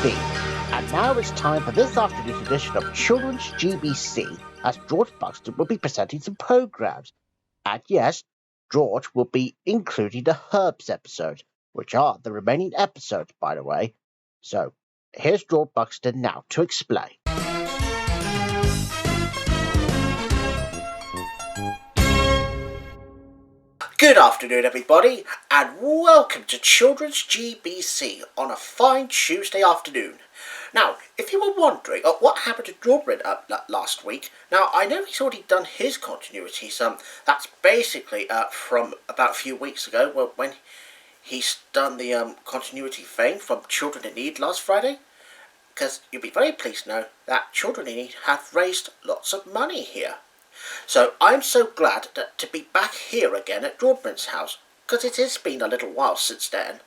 TV. And now it's time for this afternoon's edition of Children's GBC, as George Buxton will be presenting some programmes. And yes, George will be including the Herbs episodes, which are the remaining episodes, by the way. So, here's George Buxton now to explain. Good afternoon, everybody, and welcome to Children's GBC on a fine Tuesday afternoon. Now, if you were wondering what happened to Drawbrin last week, now I know he's already done his continuities. That's basically from about a few weeks ago when he's done the continuity thing from Children in Need last Friday. Because you'll be very pleased to know that Children in Need have raised lots of money here. So I'm so glad to be back here again at Drawbrin's house, because it has been a little while since then.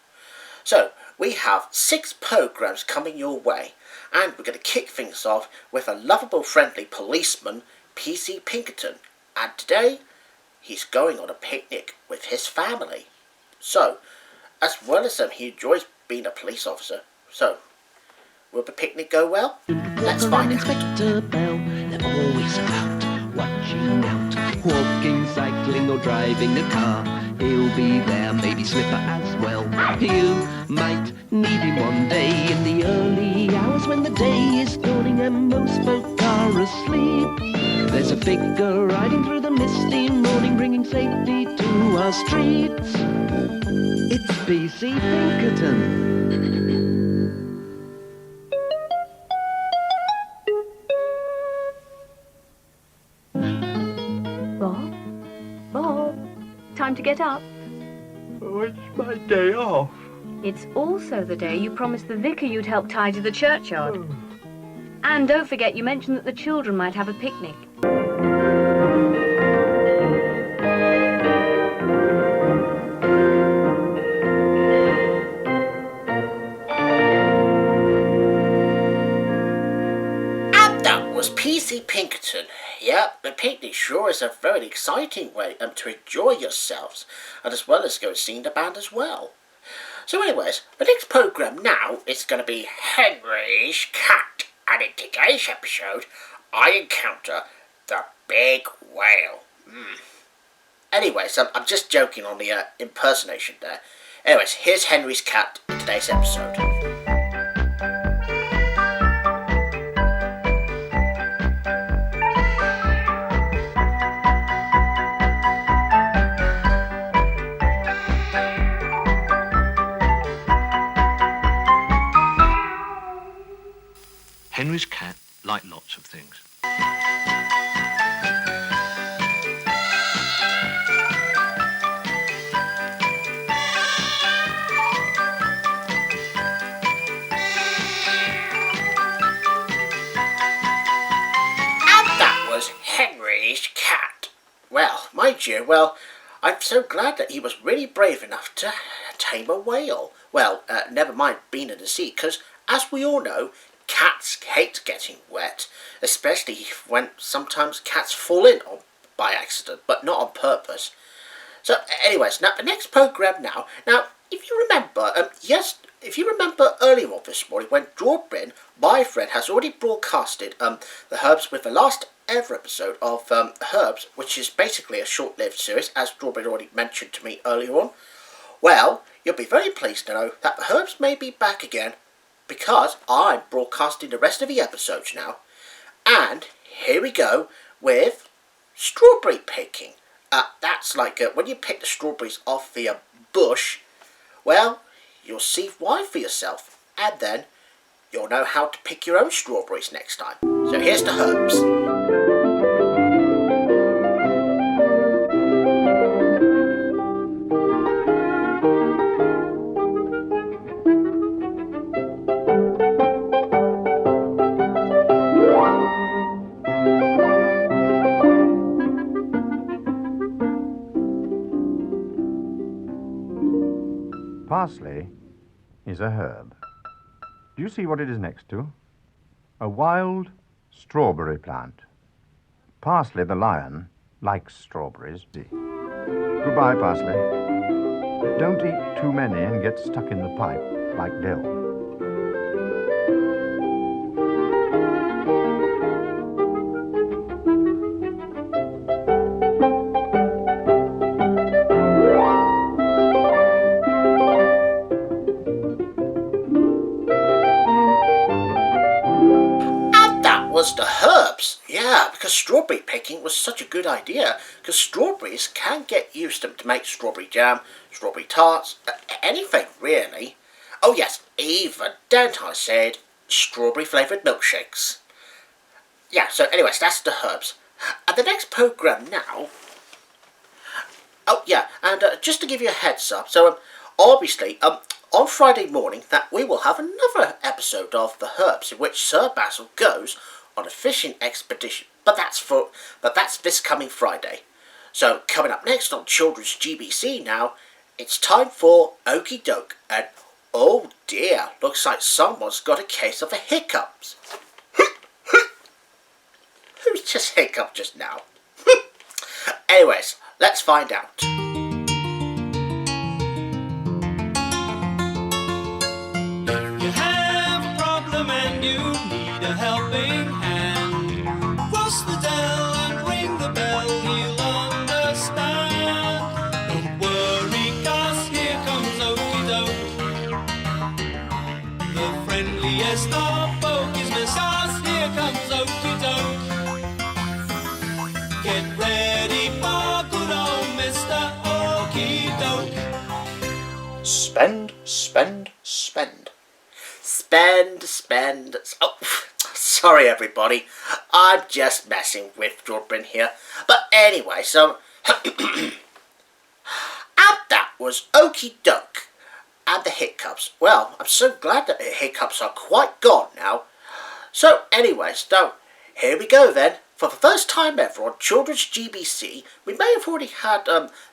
So we have 6 programmes coming your way, and we're going to kick things off with a lovable, friendly policeman, PC Pinkerton, and today he's going on a picnic with his family. So, as well as he enjoys being a police officer, so will the picnic go well? Let's find out. Inspector Bell, they're always about watching out, walking, cycling or driving a car. He'll be there, maybe Slipper as well. You might need him one day in the early hours when the day is dawning and most folk are asleep. There's a figure riding through the misty morning, bringing safety to our streets. It's PC Pinkerton. Time to get up. Oh, it's my day off. It's also the day you promised the vicar you'd help tidy the churchyard. And don't forget you mentioned that the children might have a picnic. And that was PC Pinkerton. Yep, the picnic sure is a very exciting way to enjoy yourselves, and as well as go and see the band as well. So anyways, the next programme now is going to be Henry's Cat, and in today's episode, I encounter the big whale. Anyways, I'm just joking on the impersonation there. Anyways, here's Henry's Cat in today's episode. Henry's cat liked lots of things. And that was Henry's Cat. Well, mind you, I'm so glad that he was really brave enough to tame a whale. Well, never mind being in the sea, because as we all know, cats hate getting wet, especially when sometimes cats fall in by accident, but not on purpose. So, anyways, now the next programme now, if you remember, if you remember earlier on this morning when Drawbrin, my friend, has already broadcasted the Herbs with the last ever episode of Herbs, which is basically a short-lived series, as Drawbrin already mentioned to me earlier on. Well, you'll be very pleased to know that the Herbs may be back again, because I'm broadcasting the rest of the episodes now. And here we go with strawberry picking. That's like when you pick the strawberries off the bush. Well, you'll see why for yourself. And then you'll know how to pick your own strawberries next time. So here's the Herbs. Parsley is a herb. Do you see what it is next to? A wild strawberry plant. Parsley the lion likes strawberries. Goodbye, Parsley. Don't eat too many and get stuck in the pipe like Dill. was the herbs. Yeah, because strawberry picking was such a good idea. Because strawberries can get used to make strawberry jam, strawberry tarts, anything really. Oh yes, even, don't I said, strawberry flavoured milkshakes. Yeah, so anyways, that's the herbs. And the next programme now... Oh yeah, and just to give you a heads up, so obviously, on Friday morning, that we will have another episode of The Herbs in which Sir Basil goes on a fishing expedition. But that's this coming Friday. So coming up next on Children's GBC now, it's time for Okie Doke. And oh dear, looks like someone's got a case of the hiccups. Who's just hiccuped just now? Anyways, let's find out. You have a problem and you need a helping hand. Cross the dell and ring the bell, he'll understand. Don't worry, 'cause here comes Okie Doke. The friendliest of folk is Miss Oz. Here comes Okie Doke. Get ready for good old Mr. Okie Doke. Spend, spend, spend. Spend, spend. Oh, sorry everybody. I'm just messing with Jordan here. But anyway, so... and that was Okie Doke. And the hiccups. Well, I'm so glad that the hiccups are quite gone now. So anyway, so here we go then. For the first time ever on Children's GBC, we may have already had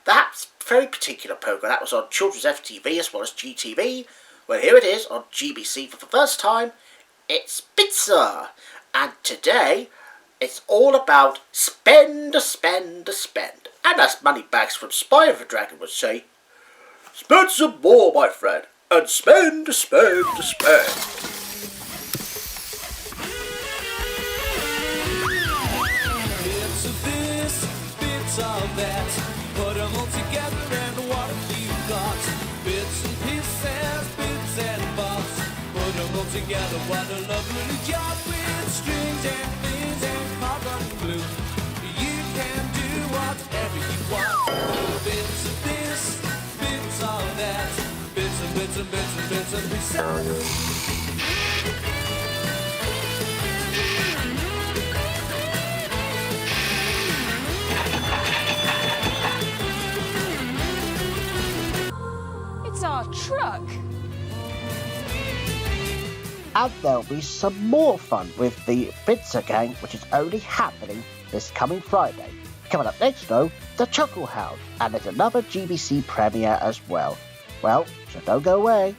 that very particular programme. That was on Children's FTV as well as GTV. Well, here it is on GBC for the first time. It's pizza. And today, it's all about spend, spend, spend. And as Moneybags from Spy of a Dragon would say, spend some more, my friend, and spend, spend, spend. Bits of this, bits of that. Put them all together and what you got. Bits and pieces, bits and bobs. Put them all together, what a lovely job. With strings and things and carbon glue. You can do whatever you want. Bits of this, bits of that. Bits and bits and bits and bits and pieces. It's our truck. And there'll be some more fun with the Pizza Gang, which is only happening this coming Friday. Coming up next, though, the Chuckle Hound, and there's another GBC premiere as well. Well, so don't go away.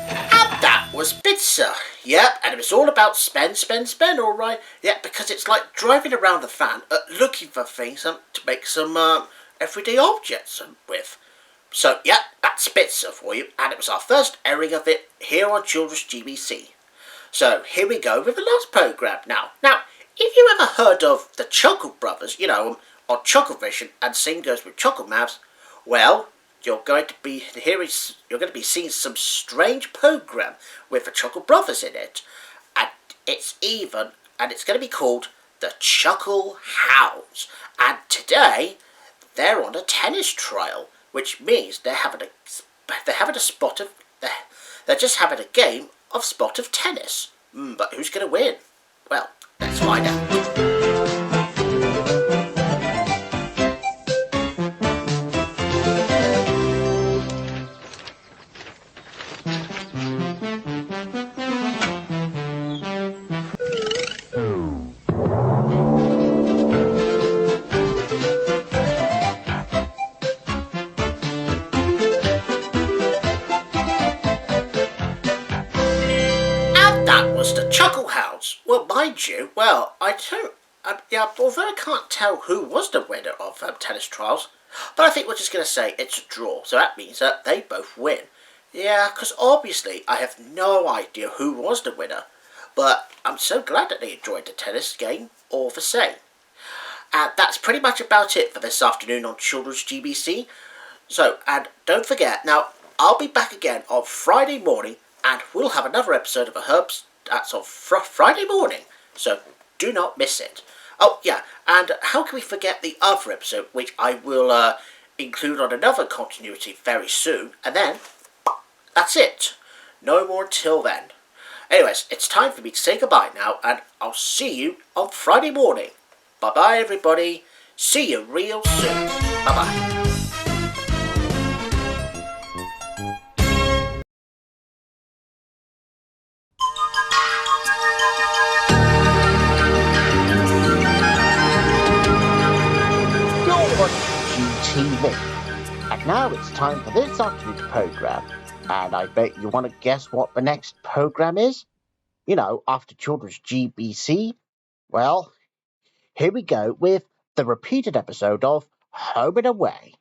And that was pizza. Yep, and it was all about spend, spend, spend, alright. Yeah, because it's like driving around the van looking for things to make some everyday objects with. So, yeah, that's pizza for you, and it was our first airing of it here on Children's GBC. So, here we go with the last programme now. Now, if you ever heard of the Chuckle Brothers, you know, on Chucklevision, and same goes with Chuckle Mouse, well, you're going to be seeing some strange programme with the Chuckle Brothers in it. And it's going to be called the Chuckle Hounds. And today, they're on a tennis trial, which means they're just having a game of spot of tennis. But who's going to win? Well, let's find out. Well, mind you, although I can't tell who was the winner of tennis trials, but I think we're just going to say it's a draw, so that means that they both win. Yeah, because obviously I have no idea who was the winner, but I'm so glad that they enjoyed the tennis game all the same. And that's pretty much about it for this afternoon on Children's GBC. So, and don't forget, now, I'll be back again on Friday morning And we'll have another episode of The Herbs that's on Friday morning, so do not miss it. Oh, yeah, and how can we forget the other episode, which I will include on another continuity very soon, and then that's it. No more until then. Anyways, it's time for me to say goodbye now, and I'll see you on Friday morning. Bye-bye, everybody. See you real soon. Bye-bye. You're watching GTV. And now it's time for this afternoon's programme. And I bet you want to guess what the next programme is? You know, after Children's GBC. Well, here we go with the repeated episode of Home and Away.